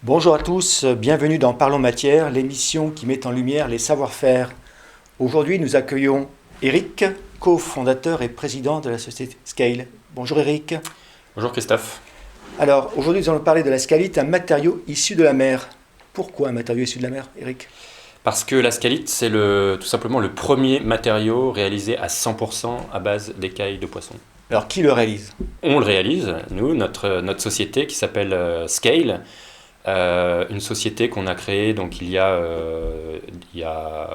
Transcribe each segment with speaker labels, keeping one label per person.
Speaker 1: Bonjour à tous, bienvenue dans Parlons Matière, l'émission qui met en lumière les savoir-faire. Aujourd'hui, nous accueillons Eric, cofondateur et président de la société Scale. Bonjour Eric.
Speaker 2: Bonjour Christophe.
Speaker 1: Alors, aujourd'hui, nous allons parler de la scalite, un matériau issu de la mer. Pourquoi un matériau issu de la mer, Eric?
Speaker 2: Parce que la scalite, c'est tout simplement le premier matériau réalisé à 100% à base d'écailles de poisson.
Speaker 1: Alors, qui le réalise?
Speaker 2: On le réalise, nous, notre société qui s'appelle Scale, une société qu'on a créée donc, il y a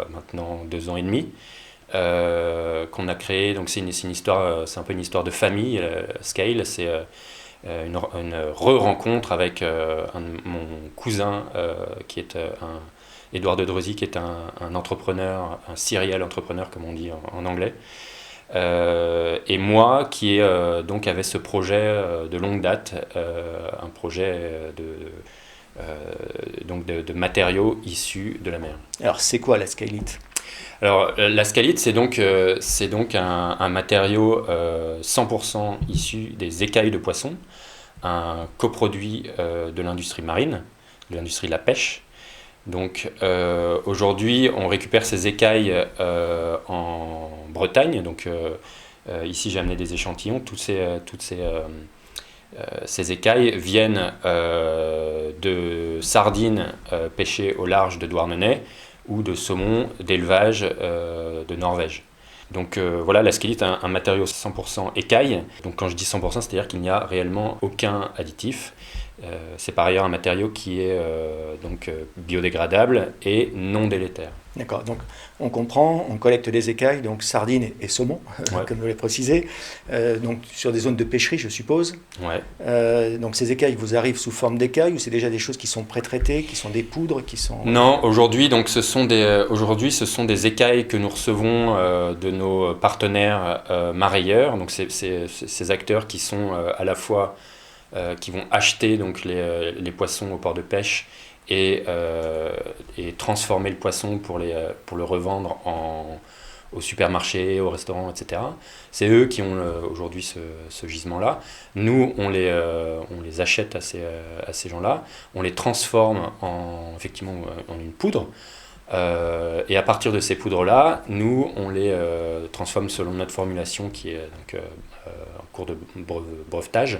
Speaker 2: maintenant 2 ans et demi, qu'on a créée, donc c'est une histoire, c'est un peu une histoire de famille. Scale, c'est une re-rencontre avec mon cousin qui est Édouard de Drezy, qui est un entrepreneur, un serial entrepreneur comme on dit en anglais. Et moi qui donc avait ce projet de longue date, un projet donc de matériaux issus de la mer.
Speaker 1: Alors, c'est quoi la scalite?
Speaker 2: Alors la scalite, c'est donc un matériau 100% issu des écailles de poisson, un coproduit de l'industrie marine, de l'industrie de la pêche. Donc aujourd'hui, on récupère ces écailles en Bretagne. Donc ici, j'ai amené des échantillons. Toutes ces écailles viennent de sardines pêchées au large de Douarnenez ou de saumon d'élevage de Norvège. Donc voilà, la scalite est un matériau 100% écaille. Donc quand je dis 100%, c'est-à-dire qu'il n'y a réellement aucun additif. C'est par ailleurs un matériau qui est biodégradable et non délétère.
Speaker 1: D'accord, donc on comprend, on collecte des écailles, donc sardines et saumon,
Speaker 2: Ouais.
Speaker 1: comme vous l'avez précisé, donc sur des zones de pêcherie, je suppose.
Speaker 2: Ouais.
Speaker 1: Donc ces écailles vous arrivent sous forme d'écailles ou c'est déjà des choses qui sont pré-traitées, qui sont des poudres, qui sont...
Speaker 2: Non, aujourd'hui, donc ce sont des écailles que nous recevons de nos partenaires marailleurs. Donc ces acteurs qui sont à la fois qui vont acheter donc les poissons au port de pêche et transformer le poisson pour le revendre au supermarché, au restaurant, etc. C'est eux qui ont aujourd'hui ce gisement-là. Nous, on les achète à ces gens-là, on les transforme effectivement en une poudre. Et à partir de ces poudres-là, nous, on les transforme selon notre formulation qui est donc, en cours de brevetage.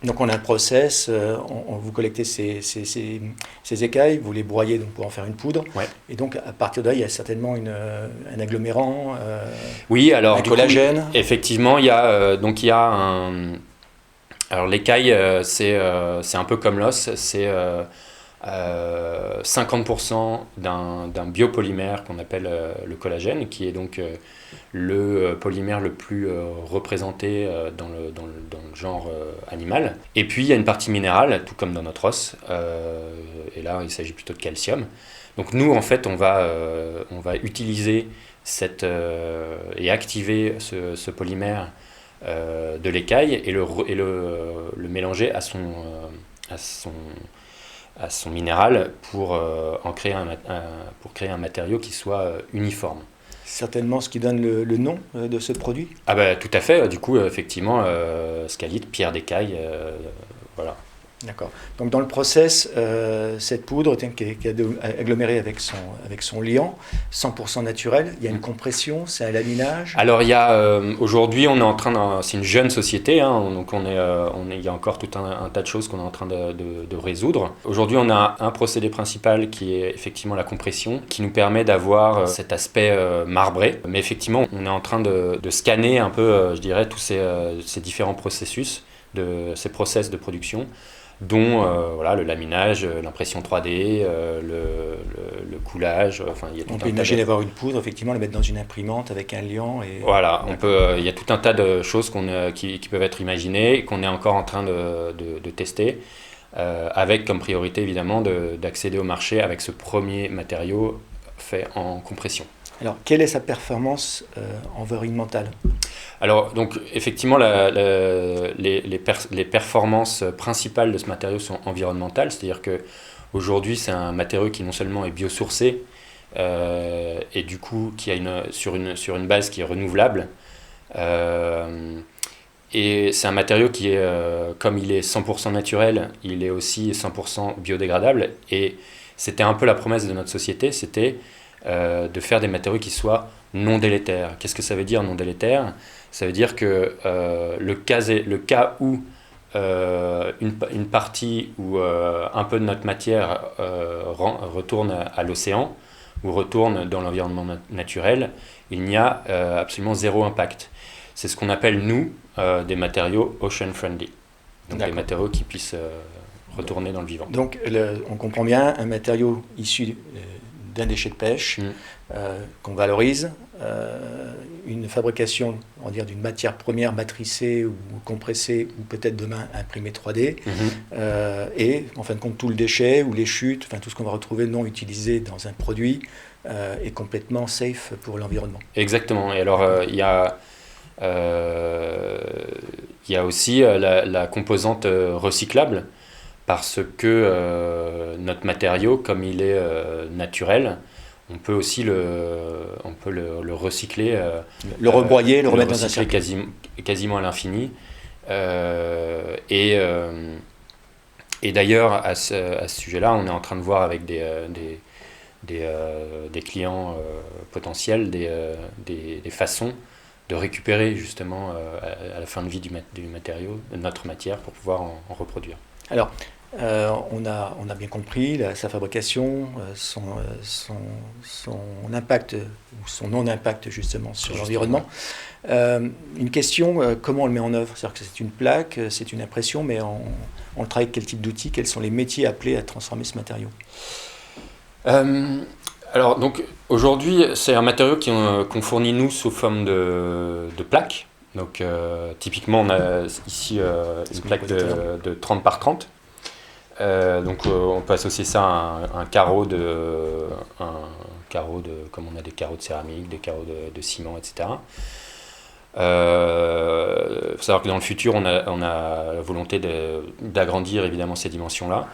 Speaker 1: Donc on a un process, vous collectez ces écailles, vous les broyez donc, pour en faire une poudre,
Speaker 2: Ouais.
Speaker 1: et donc à partir de là, il y a certainement un agglomérant,
Speaker 2: Oui, alors
Speaker 1: un
Speaker 2: du coup,
Speaker 1: collagène.
Speaker 2: effectivement, il y a un. Alors l'écaille, c'est un peu comme l'os, c'est 50% d'un biopolymère qu'on appelle le collagène, qui est donc le polymère le plus représenté dans le genre animal. Et puis il y a une partie minérale, tout comme dans notre os, et là il s'agit plutôt de calcium. Donc nous en fait on va utiliser et activer ce polymère de l'écaille et le mélanger à son minéral pour créer un matériau qui soit uniforme.
Speaker 1: Certainement ce qui donne le nom de ce produit.
Speaker 2: Ah bah tout à fait, du coup effectivement scalite, pierre d'écaille, voilà.
Speaker 1: D'accord. Donc dans le process, cette poudre qui est agglomérée avec son liant, 100% naturel, il y a une compression, c'est un laminage.
Speaker 2: Alors il y a aujourd'hui on est en train c'est une jeune société, hein, donc il y a encore tout un tas de choses qu'on est en train de résoudre. Aujourd'hui on a un procédé principal qui est effectivement la compression, qui nous permet d'avoir cet aspect marbré. Mais effectivement on est en train de scanner un peu, je dirais, tous ces différents processus, ces process de production, dont voilà, le laminage, l'impression 3D, le coulage. Enfin, il y a tout
Speaker 1: On
Speaker 2: un
Speaker 1: peut
Speaker 2: tas
Speaker 1: imaginer avoir une poudre, effectivement, la mettre dans une imprimante avec un liant.
Speaker 2: Voilà, il y a tout un tas de choses qui peuvent être imaginées et qu'on est encore en train de tester, avec comme priorité évidemment d'accéder au marché avec ce premier matériau fait en compression.
Speaker 1: Alors, quelle est sa performance environnementale?
Speaker 2: Alors, donc, effectivement, les performances principales de ce matériau sont environnementales, c'est-à-dire qu'aujourd'hui, c'est un matériau qui non seulement est biosourcé, et du coup, qui a sur une base qui est renouvelable, Et c'est un matériau qui est, comme il est 100% naturel, il est aussi 100% biodégradable. Et c'était un peu la promesse de notre société, c'était de faire des matériaux qui soient non délétères. Qu'est-ce que ça veut dire non délétère? Ça veut dire que le cas où une partie ou un peu de notre matière retourne à l'océan ou retourne dans l'environnement naturel, il n'y a absolument zéro impact. C'est ce qu'on appelle, nous, des matériaux ocean friendly. Donc des matériaux qui puissent retourner dans le vivant.
Speaker 1: Donc on comprend bien, un matériau issu d'un déchet de pêche qu'on valorise, une fabrication, on va dire, d'une matière première matricée ou compressée ou peut-être demain imprimée 3D, et en fin de compte tout le déchet ou les chutes, enfin tout ce qu'on va retrouver non utilisé dans un produit est complètement safe pour l'environnement.
Speaker 2: Exactement. Et alors il y a aussi la composante recyclable, parce que notre matériau, comme il est naturel, on peut aussi le recycler.
Speaker 1: Le rebroyer, le remettre dans un sac.
Speaker 2: Quasiment à l'infini. Et d'ailleurs, à ce sujet-là, on est en train de voir avec des clients potentiels des façons de récupérer justement à la fin de vie du matériau, notre matière, pour pouvoir en reproduire.
Speaker 1: Alors, on a bien compris sa fabrication, son impact ou son non-impact justement sur l'environnement. Une question, comment on le met en œuvre? C'est-à-dire que c'est une plaque, c'est une impression, mais on travaille avec quel type d'outils? Quels sont les métiers appelés à transformer ce matériau?
Speaker 2: Alors, donc, aujourd'hui, c'est un matériau qu'on fournit nous sous forme de plaques. Donc, typiquement, on a ici une plaque de 30 par 30. Donc, on peut associer ça à un carreau comme on a des carreaux de céramique, des carreaux de ciment, etc. Il faut savoir que dans le futur, on a la volonté d'agrandir évidemment ces dimensions-là.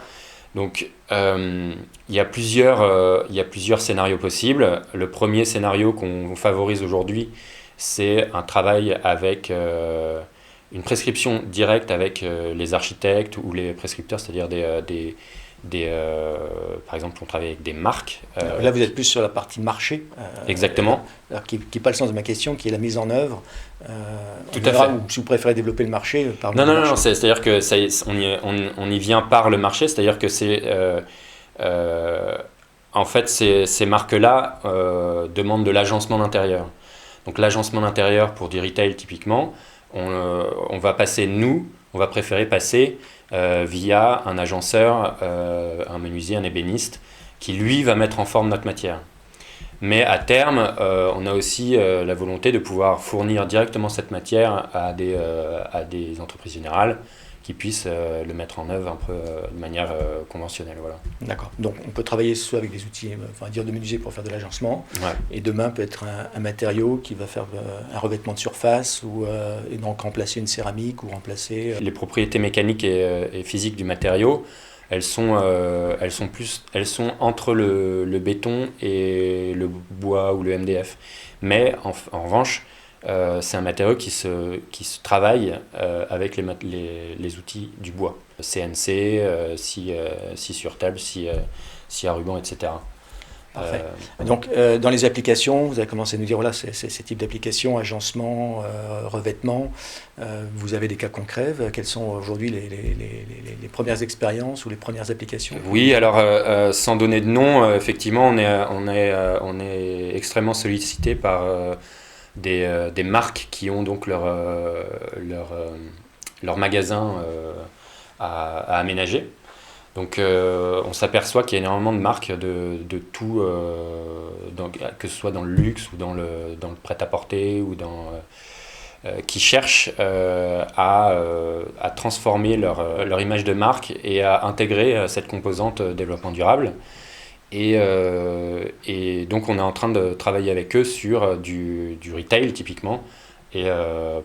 Speaker 2: Donc, il y a plusieurs scénarios possibles. Le premier scénario qu'on favorise aujourd'hui, c'est un travail avec une prescription directe avec les architectes ou les prescripteurs, c'est-à-dire par exemple, on travaille avec des marques.
Speaker 1: Là, vous êtes plus sur la partie marché.
Speaker 2: Exactement.
Speaker 1: Qui n'est pas le sens de ma question, qui est la mise en œuvre.
Speaker 2: Tout à fait.
Speaker 1: Ou si vous préférez développer le marché,
Speaker 2: Non, c'est-à-dire que on y vient par le marché, c'est-à-dire que en fait, ces marques-là demandent de l'agencement d'intérieur. Donc l'agencement d'intérieur pour du retail typiquement, on va préférer passer via un agenceur, un menuisier, un ébéniste, qui lui va mettre en forme notre matière. Mais à terme, on a aussi la volonté de pouvoir fournir directement cette matière à des entreprises générales qui puissent le mettre en œuvre un peu de manière conventionnelle. Voilà.
Speaker 1: D'accord. Donc on peut travailler soit avec des outils de menuisier pour faire de l'agencement, et demain peut être un matériau qui va faire un revêtement de surface et donc remplacer une céramique ou remplacer...
Speaker 2: Les propriétés mécaniques et physiques du matériau, elles sont entre le béton et le bois ou le MDF. Mais en revanche, c'est un matériau qui se travaille avec les outils du bois. CNC, scie sur table, scie à ruban, etc.
Speaker 1: Parfait. Donc, dans les applications, vous avez commencé à nous dire, voilà, ces types d'applications, agencement, revêtement, vous avez des cas concrets. Quelles sont aujourd'hui les premières expériences ou les premières applications?
Speaker 2: Oui, alors, sans donner de nom, effectivement, on est extrêmement sollicité par des marques qui ont donc leur magasin à aménager. Donc on s'aperçoit qu'il y a énormément de marques de tout, que ce soit dans le luxe ou dans le prêt-à-porter ou qui cherchent à transformer leur image de marque et à intégrer cette composante développement durable. Et donc on est en train de travailler avec eux sur du retail typiquement, et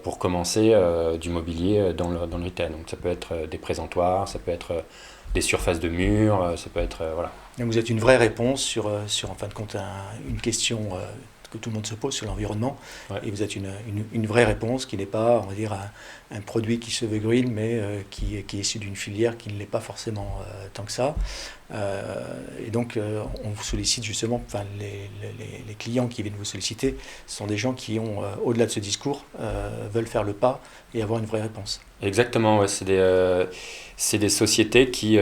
Speaker 2: pour commencer du mobilier dans le retail. Donc ça peut être des présentoirs, ça peut être des surfaces de murs, ça peut être voilà.
Speaker 1: Donc vous êtes une vraie réponse sur en fin de compte une question que tout le monde se pose sur l'environnement.
Speaker 2: Ouais.
Speaker 1: Et vous êtes une vraie réponse qui n'est pas, on va dire, un produit qui se veut green, mais qui est issu d'une filière qui ne l'est pas forcément tant que ça. Et donc, on vous sollicite justement, enfin, les clients qui viennent vous solliciter sont des gens qui ont, au-delà de ce discours, veulent faire le pas et avoir une vraie réponse.
Speaker 2: Exactement, ouais, c'est des sociétés qui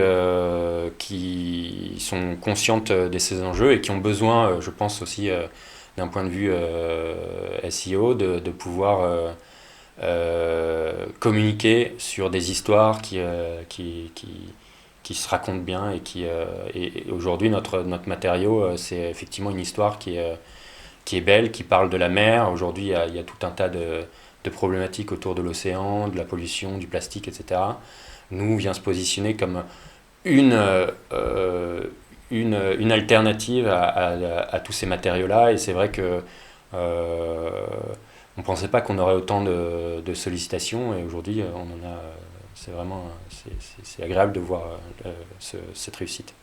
Speaker 2: sont conscientes de ces enjeux et qui ont besoin, je pense aussi d'un point de vue SEO, de pouvoir communiquer sur des histoires qui se racontent bien et aujourd'hui notre matériau c'est effectivement une histoire qui est belle, qui parle de la mer. Aujourd'hui il y a tout un tas de problématiques autour de l'océan, de la pollution, du plastique, etc. Nous, vient se positionner comme une alternative à tous ces matériaux-là. Et c'est vrai que on ne pensait pas qu'on aurait autant de sollicitations. Et aujourd'hui, on en a. C'est vraiment c'est agréable de voir cette réussite.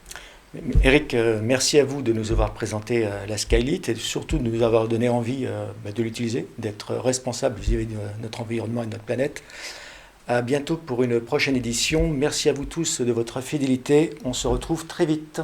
Speaker 1: Eric, merci à vous de nous avoir présenté la Skylit et surtout de nous avoir donné envie de l'utiliser, d'être responsable vis-à-vis de notre environnement et de notre planète. À bientôt pour une prochaine édition. Merci à vous tous de votre fidélité. On se retrouve très vite.